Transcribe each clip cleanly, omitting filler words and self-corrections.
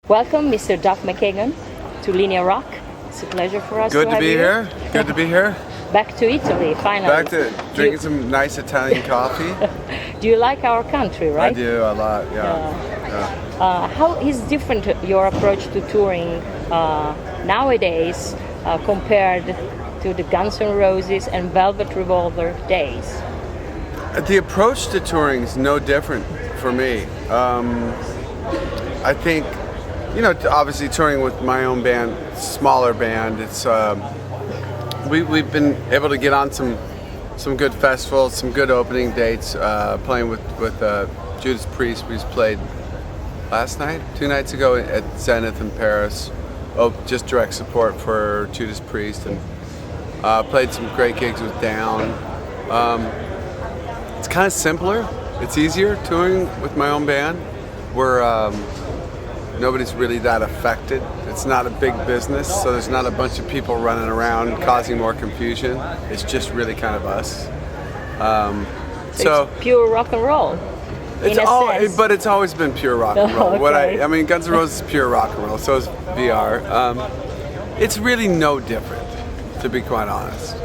Welcome, Mr. Duff McKagan, to Linea Rock. It's a pleasure for us Good to to have be you here. Good to be here. Back to Italy, finally. Back to drinking some nice Italian coffee. Do you like our country, right? I do a lot, yeah. How is different your approach to touring nowadays compared to the Guns N' Roses and Velvet Revolver days? The approach to touring is no different for me. I think, obviously touring with my own band, smaller band, it's we've been able to get on some good festivals, some good opening dates, playing with Judas Priest. We just played last night, 2 nights ago at Zenith in Paris. Just direct support for Judas Priest, and played some great gigs with Down. It's kind of simpler. It's easier touring with my own band, where nobody's really that affected. It's not a big business, so there's not a bunch of people running around causing more confusion. It's just really kind of us. So it's pure rock and roll. But it's always been pure rock and roll. Okay. I mean, Guns N' Roses is pure rock and roll. So is VR. It's really no different, to be quite honest.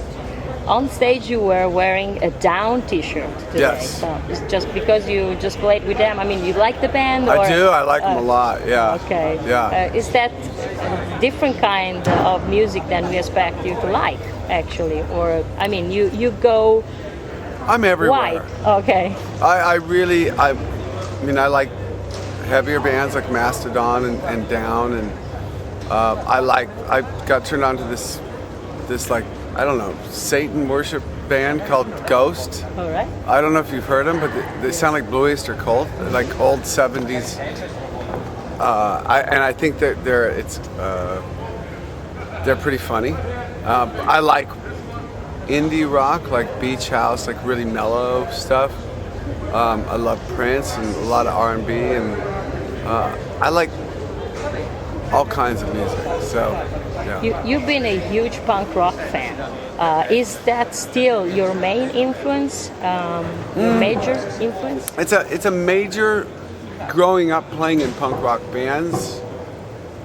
On stage, you were wearing a Down T-shirt today. Yes. So it's just because you just played with them. I mean, you like the band? Or, I do. I like them a lot. Yeah. Okay. Yeah. Is that a different kind of music than we expect you to like, actually? Or I mean, you go. I'm everywhere. Why? Okay. I like heavier bands like Mastodon and Down, and I got turned on to this like, I don't know, Satan worship band called Ghost. All right. I don't know if you've heard them, but they sound like Blue Oyster Cult, like old 70s. I think that they're pretty funny. I like indie rock, like Beach House, like really mellow stuff. I love Prince and a lot of R&B, and I like all kinds of music. So, yeah. You've been a huge punk rock fan. Is that still your main influence? Your major influence? It's a major. Growing up playing in punk rock bands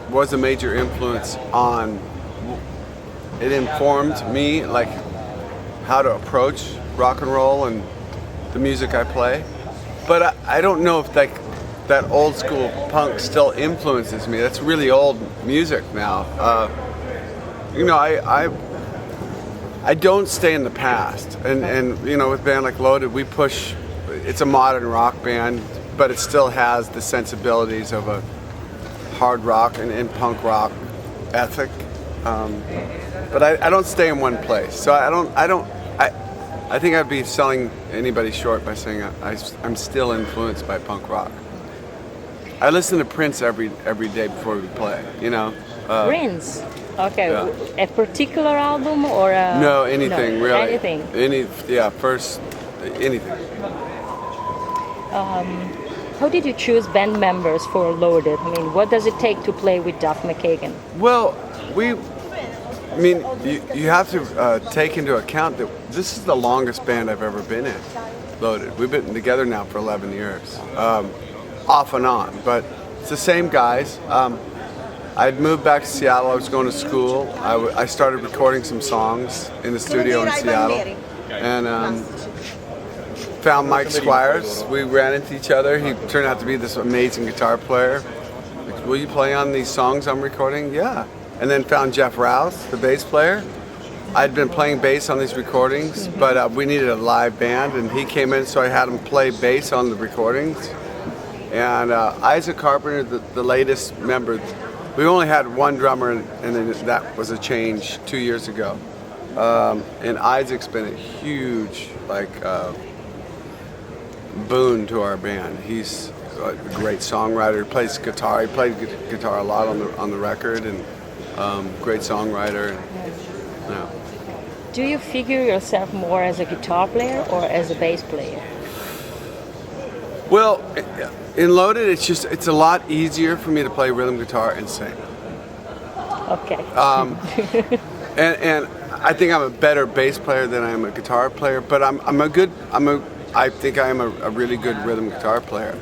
was a major influence on. It informed me like how to approach rock and roll and the music I play. But I don't know if like that old school punk still influences me. That's really old music now. I don't stay in the past, and with a band like Loaded, we push. It's a modern rock band, but it still has the sensibilities of a hard rock and punk rock ethic. But I don't stay in one place, so I think I'd be selling anybody short by saying I'm still influenced by punk rock. I listen to Prince every day before we play. Prince. Okay. Yeah. A particular album or a... No, anything really. Anything. Anything. How did you choose band members for Loaded? I mean, what does it take to play with Duff McKagan? Well, you have to take into account that this is the longest band I've ever been in, Loaded. We've been together now for 11 years, off and on, but it's the same guys. I'd moved back to Seattle. I was going to school. I started recording some songs in the studio in Seattle, and found Mike Squires. We ran into each other. He turned out to be this amazing guitar player. Like, will you play on these songs I'm recording? Yeah. And then found Jeff Rouse, the bass player. I'd been playing bass on these recordings, but we needed a live band, and he came in, so I had him play bass on the recordings. And Isaac Carpenter, the latest member, we only had one drummer, and then that was a change 2 years ago. And Isaac's been a huge, boon to our band. He's a great songwriter. He plays guitar. He played guitar a lot on the record, and great songwriter. Yeah. Do you figure yourself more as a guitar player or as a bass player? Well, in Loaded, it's a lot easier for me to play rhythm guitar and sing. Okay. And I think I'm a better bass player than I am a guitar player, but I think I am a really good rhythm guitar player.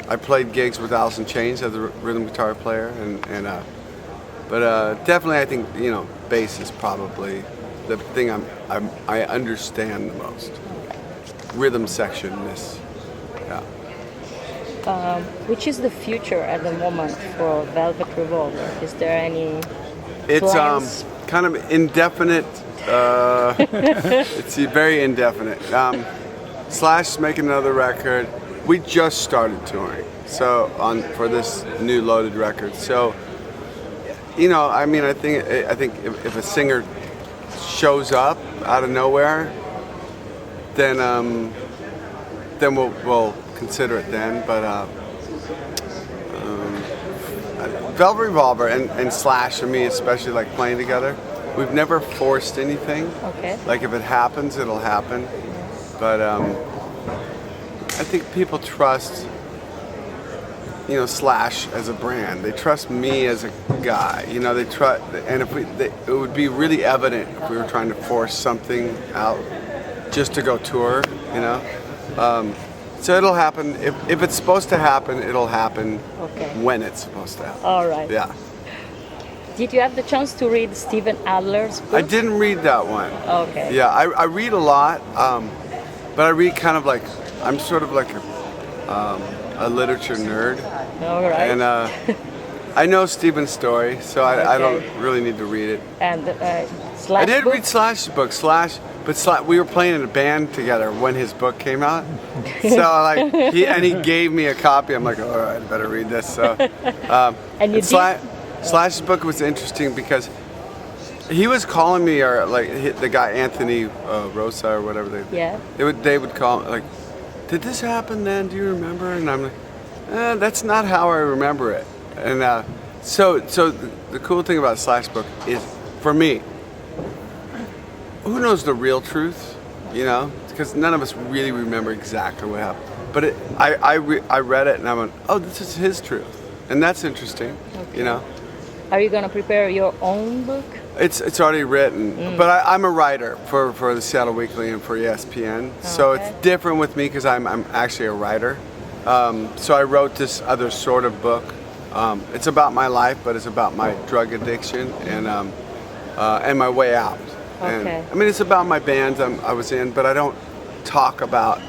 I played gigs with Alice in Chains as a rhythm guitar player, but definitely I think bass is probably the thing I understand the most. Rhythm section-ness. Yeah. Which is the future at the moment for Velvet Revolver? Is there any It's plans? kind of indefinite. It's very indefinite. Slash is making another record. We just started touring, so for this new Loaded record. So, I mean, I think if a singer shows up out of nowhere, then we'll consider it then. But Velvet Revolver and Slash and me especially, like playing together, we've never forced anything. Okay. Like if it happens, it'll happen. But I think people trust, Slash as a brand. They trust me as a guy. They trust, and it would be really evident if we were trying to force something out just to go tour. So it'll happen. If it's supposed to happen, it'll happen when it's supposed to happen. All right. Yeah. Did you have the chance to read Steven Adler's book? I didn't read that one. Okay. Yeah, I read a lot, but I read kind of like, I'm sort of like a literature nerd. All right. And I know Steven's story, so I don't really need to read it. And Slash I did book? read Slash's book, but we were playing in a band together when his book came out. So he gave me a copy. I'm like, all right, I better read this. So, and you did? Slash's book was interesting because he was calling me, or the guy Anthony Rosa or whatever they would call like, did this happen then? Do you remember? And I'm like, that's not how I remember it. And so the cool thing about Slash's book is, for me, who knows the real truth, because none of us really remember exactly what happened. But I read it and I went, oh, this is his truth, and that's interesting, Are you going to prepare your own book? It's already written, but I'm a writer for the Seattle Weekly and for ESPN, so it's different with me because I'm actually a writer. So I wrote this other sort of book. It's about my life, but it's about my drug addiction and my way out. And, I mean, it's about my bands I was in, but I don't talk about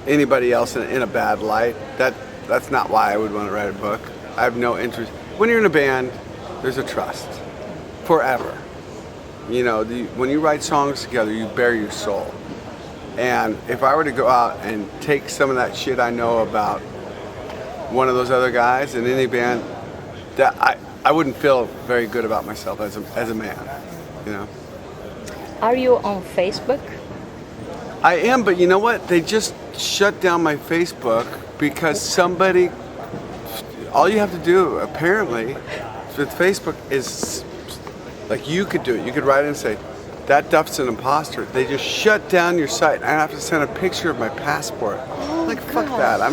anybody else in a bad light. That's not why I would want to write a book. I have no interest. When you're in a band, there's a trust forever. When you write songs together, you bare your soul. And if I were to go out and take some of that shit I know about one of those other guys in any band, that I wouldn't feel very good about myself as a man. Are you on Facebook? I am, but you know what? They just shut down my Facebook because somebody. All you have to do, apparently, with Facebook is like you could do it. You could write in and say, "That Duff's an imposter." They just shut down your site. I have to send a picture of my passport. Fuck that. I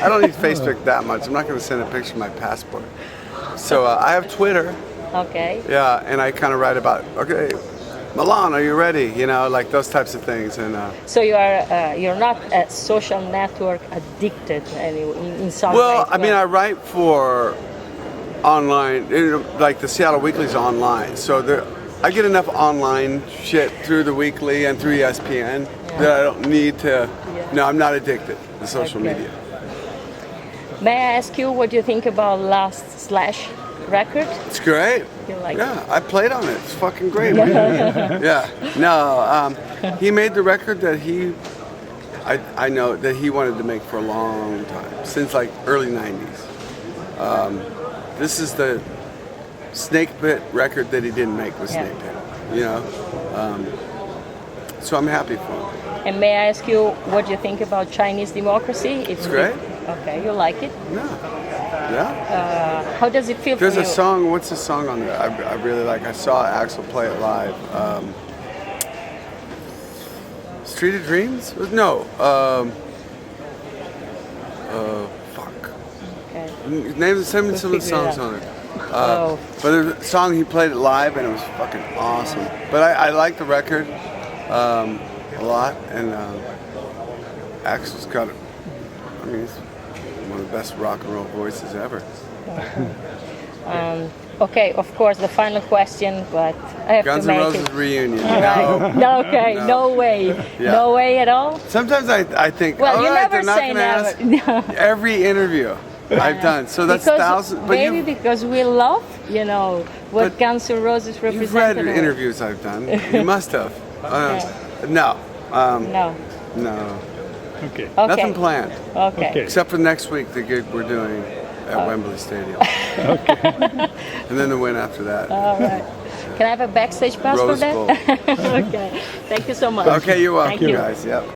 don't need Facebook that much. I'm not going to send a picture of my passport. So I have Twitter. Okay. Yeah, and I kind of write about, okay, Milan, are you ready? Like those types of things. And so you're not a social network addicted in some way? Well, I mean, I write for online, like the Seattle Weekly's online. So I get enough online shit through the Weekly and through ESPN that I don't need to. No, I'm not addicted to social media. May I ask you what you think about last Slash record? It's great. You like it? it? I played on it. It's fucking great. Yeah. No, he made the record that I know that he wanted to make for a long time, since like early 90s. This is the Snake Pit record that he didn't make with Snake Pit, so I'm happy for him. And may I ask you what you think about Chinese democracy? It's great. Okay, you like it? Yeah. How does it feel There's for you? a song, what's the song on there? I really like. I saw Axl play it live. Street of Dreams? No. Fuck. Okay. Send me some of the songs on it. But there's a song he played it live and it was fucking awesome. But I like the record a lot, and Axl's got it. I mean, best rock and roll voices ever. Okay, of course, the final question, but I have Guns to N' make Roses it. reunion. Right. No, okay, no way. Yeah. No way at all? Sometimes I think, Well, all you right, never they're not say going to ask never. every interview I've done. So that's Because thousands. But maybe because we love, what But Guns N' Roses you've read represented. interviews I've done. You must have. No. No. No. Okay. Okay. Nothing planned. Okay. Except for next week, the gig we're doing at Wembley Stadium. And then the win after that. All right. Can I have a backstage pass for Rose that? Bowl. Okay. Thank you so much. Okay, you're welcome, Thank you. guys. Yep.